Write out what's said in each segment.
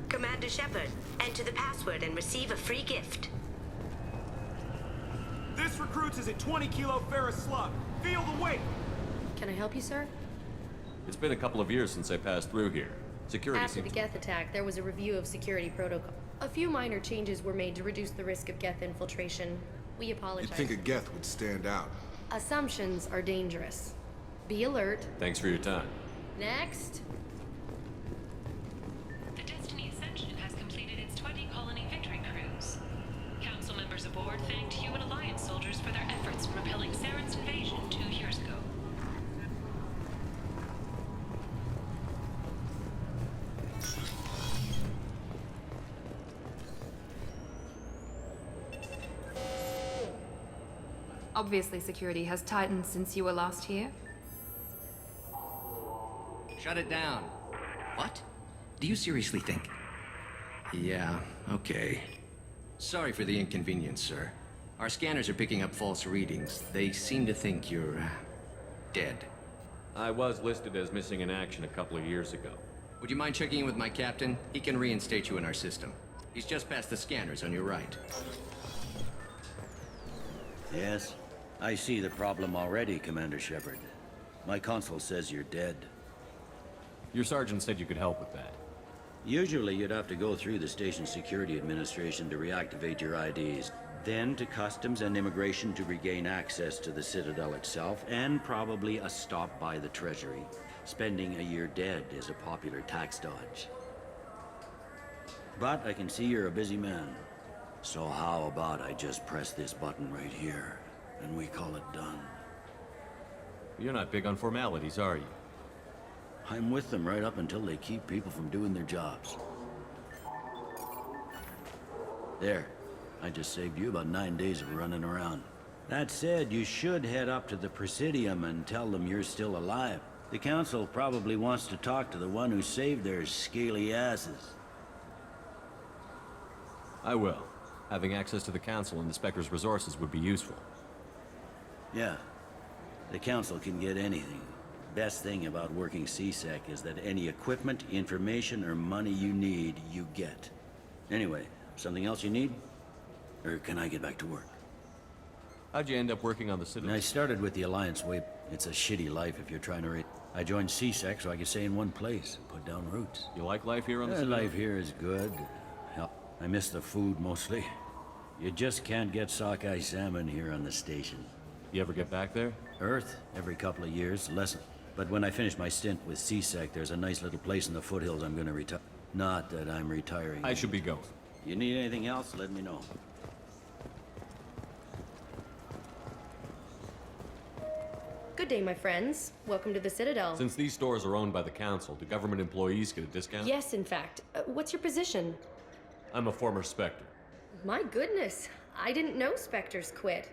Commander Shepard, enter the password and receive a free gift. This recruits is a 20-kilo ferrous slug. Feel the weight! Can I help you, sir? It's been a couple of years since I passed through here. Security After the Geth attack, there was a review of security protocol. A few minor changes were made to reduce the risk of Geth infiltration. We apologize. You'd think a Geth would stand out. Assumptions are dangerous. Be alert. Thanks for your time. Next. The Destiny Ascension has completed its 20-colony victory cruise. Council members aboard thanked human Alliance soldiers for their efforts in repelling Saren's invasion 2 years ago. Obviously, security has tightened since you were last here. Shut it down. What? Do you seriously think? Yeah, okay. Sorry for the inconvenience, sir. Our scanners are picking up false readings. They seem to think you're dead. I was listed as missing in action a couple of years ago. Would you mind checking in with my captain? He can reinstate you in our system. He's just past the scanners on your right. Yes, I see the problem already, Commander Shepard. My console says you're dead. Your sergeant said you could help with that. Usually you'd have to go through the station security administration to reactivate your IDs, then to customs and immigration to regain access to the Citadel itself, and probably a stop by the Treasury. Spending a year dead is a popular tax dodge. But I can see you're a busy man. So how about I just press this button right here, and we call it done? You're not big on formalities, are you? I'm with them right up until they keep people from doing their jobs. There. I just saved you about 9 days of running around. That said, you should head up to the Presidium and tell them you're still alive. The Council probably wants to talk to the one who saved their scaly asses. I will. Having access to the Council and the Spectre's resources would be useful. Yeah. The Council can get anything. Best thing about working CSEC is that any equipment, information, or money you need, you get. Anyway, something else you need? Or can I get back to work? How'd you end up working on the Citadel? I started with the Alliance Way. It's a shitty life if you're trying to I joined CSEC so I could stay in one place and put down roots. You like life here on the Citadel? Life here is good. Hell, I miss the food mostly. You just can't get sockeye salmon here on the station. You ever get back there? Earth, every couple of years, less. But when I finish my stint with CSEC, there's a nice little place in the foothills I'm gonna retire. Not that I'm retiring. I should be going. You need anything else, let me know. Good day, my friends. Welcome to the Citadel. Since these stores are owned by the Council, do government employees get a discount? Yes, in fact. What's your position? I'm a former Spectre. My goodness. I didn't know Spectres quit.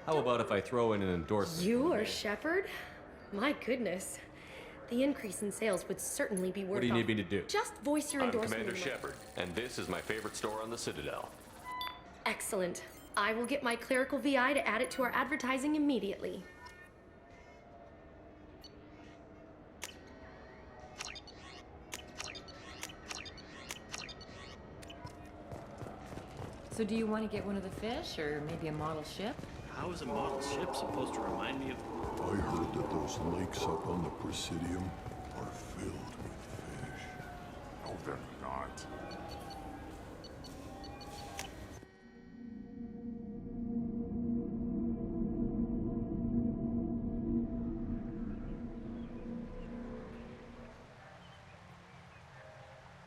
How about if I throw in an endorsement? You are Shepard? My goodness. The increase in sales would certainly be worth. What do you need me to do? Just voice your I'm endorsement. Commander in my- Shepard, and this is my favorite store on the Citadel. Excellent. I will get my clerical VI to add it to our advertising immediately. So do you want to get one of the fish, or maybe a model ship? How is a model ship supposed to remind me of... I heard that those lakes up on the Presidium are filled with fish. No, they're not.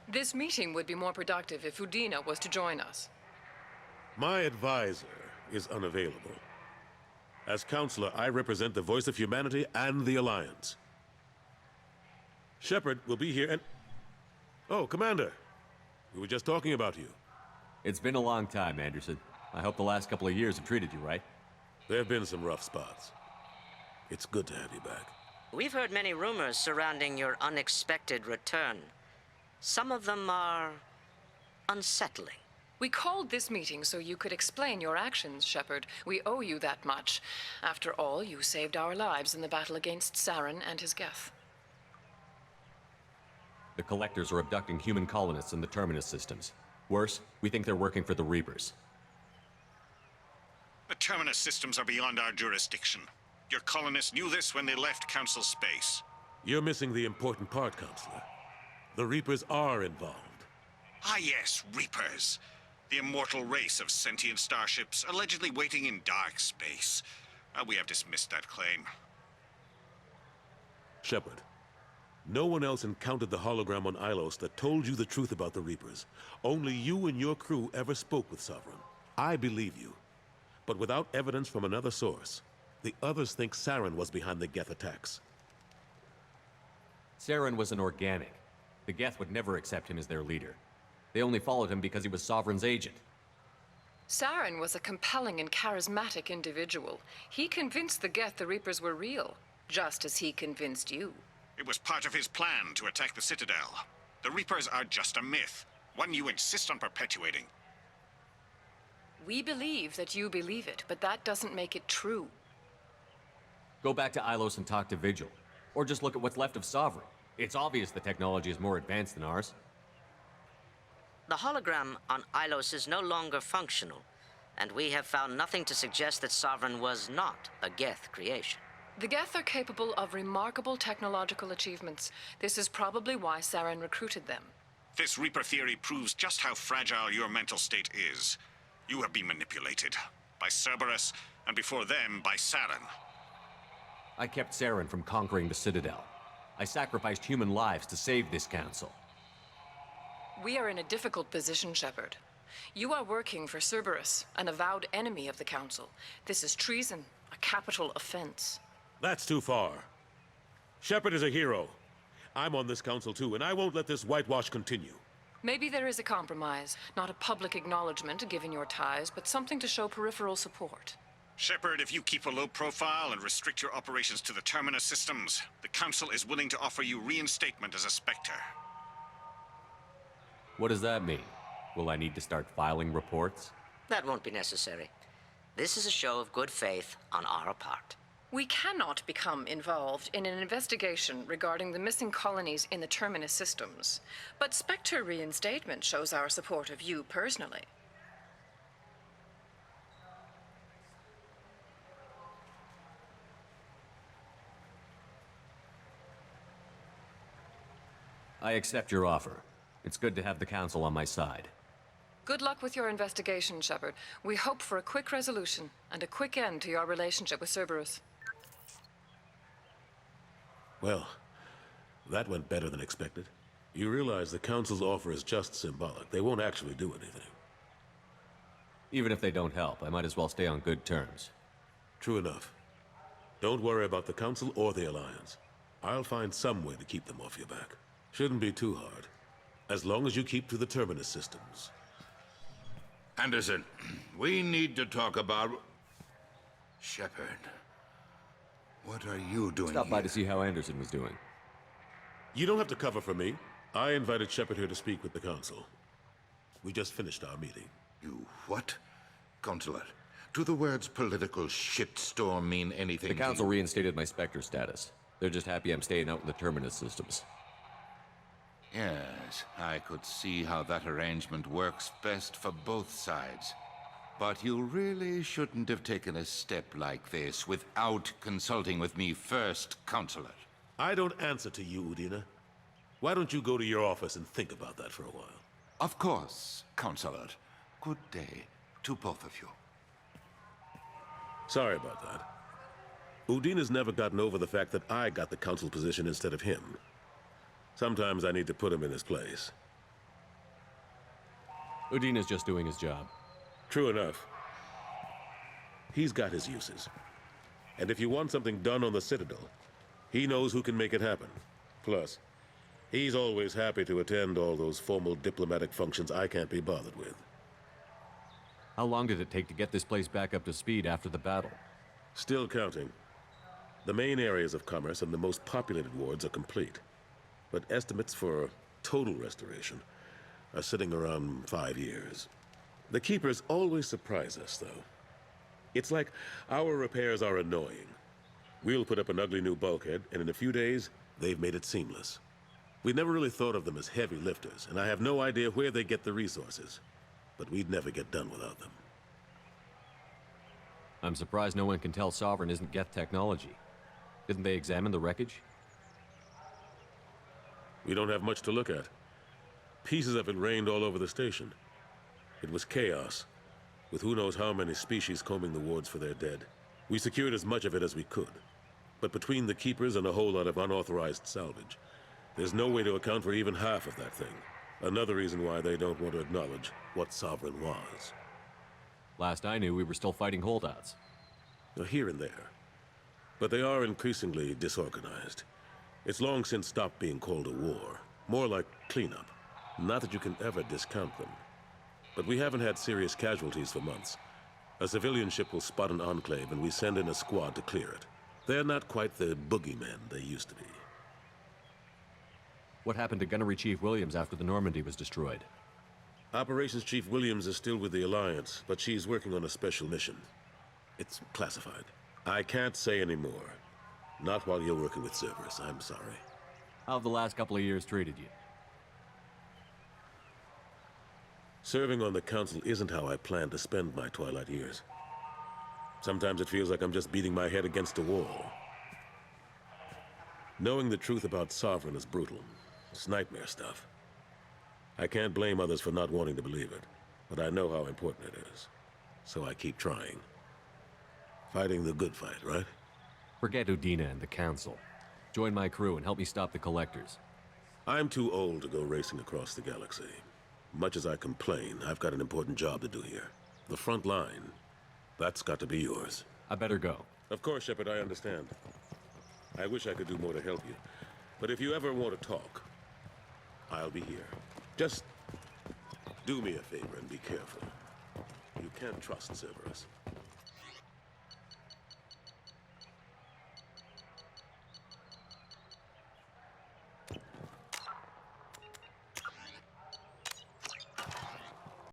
This meeting would be more productive if Udina was to join us. My advisor is unavailable. As counselor, I represent the voice of humanity and the Alliance. Shepard will be here and... Oh, Commander. We were just talking about you. It's been a long time, Anderson. I hope the last couple of years have treated you right. There have been some rough spots. It's good to have you back. We've heard many rumors surrounding your unexpected return. Some of them are unsettling. We called this meeting so you could explain your actions, Shepard. We owe you that much. After all, you saved our lives in the battle against Saren and his Geth. The Collectors are abducting human colonists in the Terminus systems. Worse, we think they're working for the Reapers. The Terminus systems are beyond our jurisdiction. Your colonists knew this when they left Council space. You're missing the important part, Counselor. The Reapers are involved. Ah yes, Reapers. The immortal race of sentient starships allegedly waiting in dark space. We have dismissed that claim. Shepard, no one else encountered the hologram on Ilos that told you the truth about the Reapers. Only you and your crew ever spoke with Sovereign. I believe you. But without evidence from another source, the others think Saren was behind the Geth attacks. Saren was an organic. The Geth would never accept him as their leader. They only followed him because he was Sovereign's agent. Saren was a compelling and charismatic individual. He convinced the Geth the Reapers were real, just as he convinced you. It was part of his plan to attack the Citadel. The Reapers are just a myth, one you insist on perpetuating. We believe that you believe it, but that doesn't make it true. Go back to Ilos and talk to Vigil. Or just look at what's left of Sovereign. It's obvious the technology is more advanced than ours. The hologram on Ilos is no longer functional, and we have found nothing to suggest that Sovereign was not a Geth creation. The Geth are capable of remarkable technological achievements. This is probably why Saren recruited them. This Reaper theory proves just how fragile your mental state is. You have been manipulated. By Cerberus, and before them, by Saren. I kept Saren from conquering the Citadel. I sacrificed human lives to save this council. We are in a difficult position, Shepard. You are working for Cerberus, an avowed enemy of the Council. This is treason, a capital offense. That's too far. Shepard is a hero. I'm on this council too, and I won't let this whitewash continue. Maybe there is a compromise. Not a public acknowledgement given your ties, but something to show peripheral support. Shepard, if you keep a low profile and restrict your operations to the Terminus systems, the Council is willing to offer you reinstatement as a Spectre. What does that mean? Will I need to start filing reports? That won't be necessary. This is a show of good faith on our part. We cannot become involved in an investigation regarding the missing colonies in the Terminus systems, but Spectre reinstatement shows our support of you personally. I accept your offer. It's good to have the Council on my side. Good luck with your investigation, Shepard. We hope for a quick resolution and a quick end to your relationship with Cerberus. Well, that went better than expected. You realize the Council's offer is just symbolic. They won't actually do anything. Even if they don't help, I might as well stay on good terms. True enough. Don't worry about the Council or the Alliance. I'll find some way to keep them off your back. Shouldn't be too hard. As long as you keep to the Terminus systems. Anderson, we need to talk about... Shepard, what are you doing Stop by here? to see how Anderson was doing. You don't have to cover for me. I invited Shepard here to speak with the Council. We just finished our meeting. You what? Consular, do the words political shitstorm mean anything The Council reinstated my Spectre status. They're just happy I'm staying out in the Terminus systems. Yes, I could see how that arrangement works best for both sides. But you really shouldn't have taken a step like this without consulting with me first, Consular. I don't answer to you, Udina. Why don't you go to your office and think about that for a while? Of course, Consular. Good day to both of you. Sorry about that. Udina's never gotten over the fact that I got the Council position instead of him. Sometimes I need to put him in his place. Udina's just doing his job. True enough. He's got his uses. And if you want something done on the Citadel, he knows who can make it happen. Plus, he's always happy to attend all those formal diplomatic functions I can't be bothered with. How long did it take to get this place back up to speed after the battle? Still counting. The main areas of commerce and the most populated wards are complete. But estimates for total restoration are sitting around 5 years. The Keepers always surprise us, though. It's like our repairs are annoying. We'll put up an ugly new bulkhead, and in a few days, they've made it seamless. We never really thought of them as heavy lifters, and I have no idea where they get the resources. But we'd never get done without them. I'm surprised no one can tell Sovereign isn't Geth technology. Didn't they examine the wreckage? We don't have much to look at. Pieces of it rained all over the station. It was chaos, with who knows how many species combing the wards for their dead. We secured as much of it as we could. But between the Keepers and a whole lot of unauthorized salvage, there's no way to account for even half of that thing. Another reason why they don't want to acknowledge what Sovereign was. Last I knew, we were still fighting holdouts. Here and there. But they are increasingly disorganized. It's long since stopped being called a war. More like cleanup. Not that you can ever discount them. But we haven't had serious casualties for months. A civilian ship will spot an enclave and we send in a squad to clear it. They're not quite the boogeymen they used to be. What happened to Gunnery Chief Williams after the Normandy was destroyed? Operations Chief Williams is still with the Alliance, but she's working on a special mission. It's classified. I can't say any more. Not while you're working with Cerberus, I'm sorry. How have the last couple of years treated you? Serving on the Council isn't how I plan to spend my twilight years. Sometimes it feels like I'm just beating my head against a wall. Knowing the truth about Sovereign is brutal. It's nightmare stuff. I can't blame others for not wanting to believe it, but I know how important it is. So I keep trying. Fighting the good fight, right? Forget Udina and the Council. Join my crew and help me stop the Collectors. I'm too old to go racing across the galaxy. Much as I complain, I've got an important job to do here. The front line. That's got to be yours. I better go. Of course, Shepard, I understand. I wish I could do more to help you. But if you ever want to talk, I'll be here. Just do me a favor and be careful. You can't trust Cerberus.